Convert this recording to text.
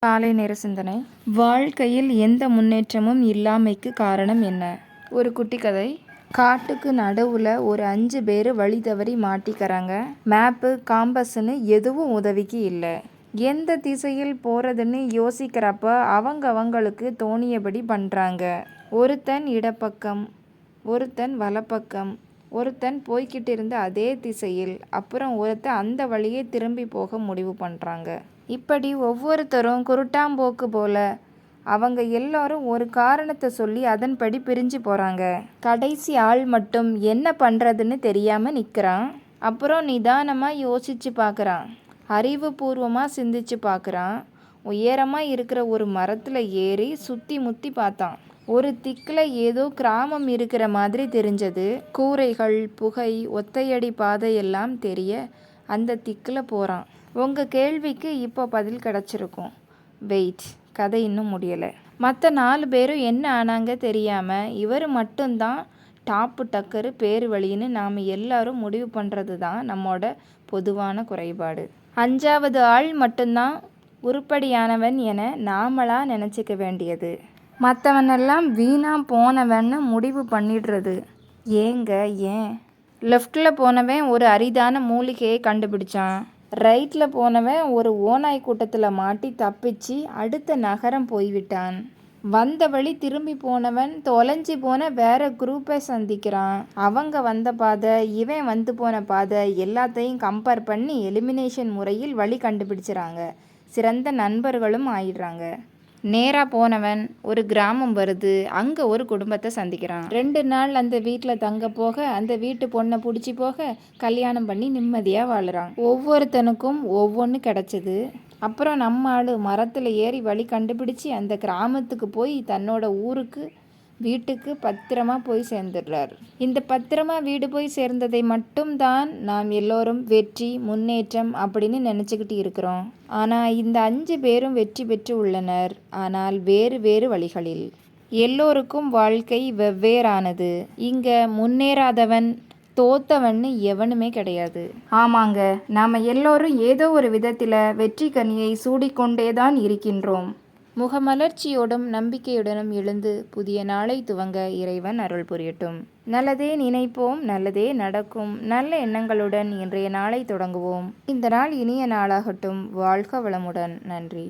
காலை நேர சிந்தனை. வாழ்க்கையில் எந்த முன்னேற்றமும் இல்லாமைக்கு காரணம் என்ன? ஒரு குட்டி கதை. காட்டுக்கு நடுவில் ஒரு 5 பேர் வழி தவறி மாட்டிக்கிறாங்க. மேப்பு காம்பஸ்ன்னு எதுவும் உதவிக்கு இல்லை. எந்த திசையில் போகிறதுன்னு யோசிக்கிறப்ப அவங்களுக்கு தோணியபடி பண்ணுறாங்க. ஒருத்தன் இடப்பக்கம், ஒருத்தன் வலப்பக்கம், ஒருத்தன் போய்கிட்டு இருந்த அதே திசையில், அப்புறம் ஒருத்தன் அந்த வழியே திரும்பி போக முடிவு பண்ணுறாங்க. இப்படி ஒவ்வொருத்தரும் குருட்டாம்போக்கு போல அவங்க எல்லாரும் ஒரு காரணத்தை சொல்லி அதன்படி பிரிஞ்சு போகிறாங்க. கடைசி ஆள் மட்டும் என்ன பண்ணுறதுன்னு தெரியாமல் நிற்கிறான். அப்புறம் நிதானமாக யோசித்து பார்க்குறான். அறிவுபூர்வமாக சிந்திச்சு பார்க்குறான். உயரமாக இருக்கிற ஒரு மரத்தில் ஏறி சுற்றி முற்றி பார்த்தான். ஒரு திக்கில் ஏதோ கிராமம் இருக்கிற மாதிரி தெரிஞ்சது. கூரைகள், புகை, ஒத்தையடி பாதை எல்லாம் தெரிய அந்த திக்கில் போகிறான். உங்கள் கேள்விக்கு இப்போ பதில் கிடச்சிருக்கும். வெயிட், கதை இன்னும் முடியலை. மற்ற 4 பேரும் என்ன ஆனாங்க தெரியாமல் இவர் மட்டும்தான் டாப்பு டக்கரு பேரு வழின்னு நாம் எல்லாரும் முடிவு பண்ணுறது தான் நம்மோட பொதுவான குறைபாடு. 5வது ஆள் மட்டும்தான் உருப்படியானவன் என நாமளாக நினச்சிக்க வேண்டியது. மற்றவனெல்லாம் வீணாக போனவன்னு முடிவு பண்ணிடுறது. ஏன் லெஃப்டில் போனவன் ஒரு அரிதான மூலிகையை கண்டுபிடிச்சான். ரைட்டில் போனவன் ஒரு ஓநாய் கூட்டத்தில் மாட்டி தப்பிச்சு அடுத்த நகரம் போய்விட்டான். வந்த வழி திரும்பி போனவன் தொலைஞ்சி போன வேற குரூப்பை சந்திக்கிறான். அவங்க வந்த பாதை, இவன் வந்து போன பாதை எல்லாத்தையும் கம்பேர் பண்ணி எலிமினேஷன் முறையில் வழி கண்டுபிடிச்சிறாங்க. சிறந்த நண்பர்களும் ஆயிடுறாங்க. நேராக போனவன் ஒரு கிராமம் வருது. அங்கே ஒரு குடும்பத்தை சந்திக்கிறான். 2 நாள் அந்த வீட்டில் தங்க போக, அந்த வீட்டு பொண்ணை பிடிச்சி போக, கல்யாணம் பண்ணி நிம்மதியாக வாழுறான். ஒவ்வொருத்தனுக்கும் ஒவ்வொன்று கிடச்சிது. அப்புறம் நம்ம ஆள் மரத்தில் ஏறி வழி கண்டுபிடிச்சி அந்த கிராமத்துக்கு போய் தன்னோட ஊருக்கு வீட்டுக்கு பத்திரமா போய் சேர்ந்துடுறார். இந்த பத்திரமா வீடு போய் சேர்ந்ததை மட்டும்தான் நாம் எல்லோரும் வெற்றி, முன்னேற்றம் அப்படின்னு நினச்சிக்கிட்டு இருக்கிறோம். ஆனால் இந்த 5 பேரும் வெற்றி பெற்று உள்ளனர். ஆனால் வேறு வேறு வழிகளில். எல்லோருக்கும் வாழ்க்கை வெவ்வேறானது. இங்கே முன்னேறாதவன், தோத்தவன்னு எவனுமே கிடையாது. ஆமாங்க, நாம் எல்லோரும் ஏதோ ஒரு விதத்தில் வெற்றி கனியை சூடிக்கொண்டே தான் இருக்கின்றோம். முகமலர்ச்சியோடும் நம்பிக்கையுடனும் எழுந்து புதிய நாளை துவங்க இறைவன் அருள் புரியட்டும். நல்லதே நினைப்போம், நல்லதே நடக்கும். நல்ல எண்ணங்களுடன் இன்றைய நாளை தொடங்குவோம். இந்த நாள் இனிய நாளாகட்டும். வாழ்க வளமுடன். நன்றி.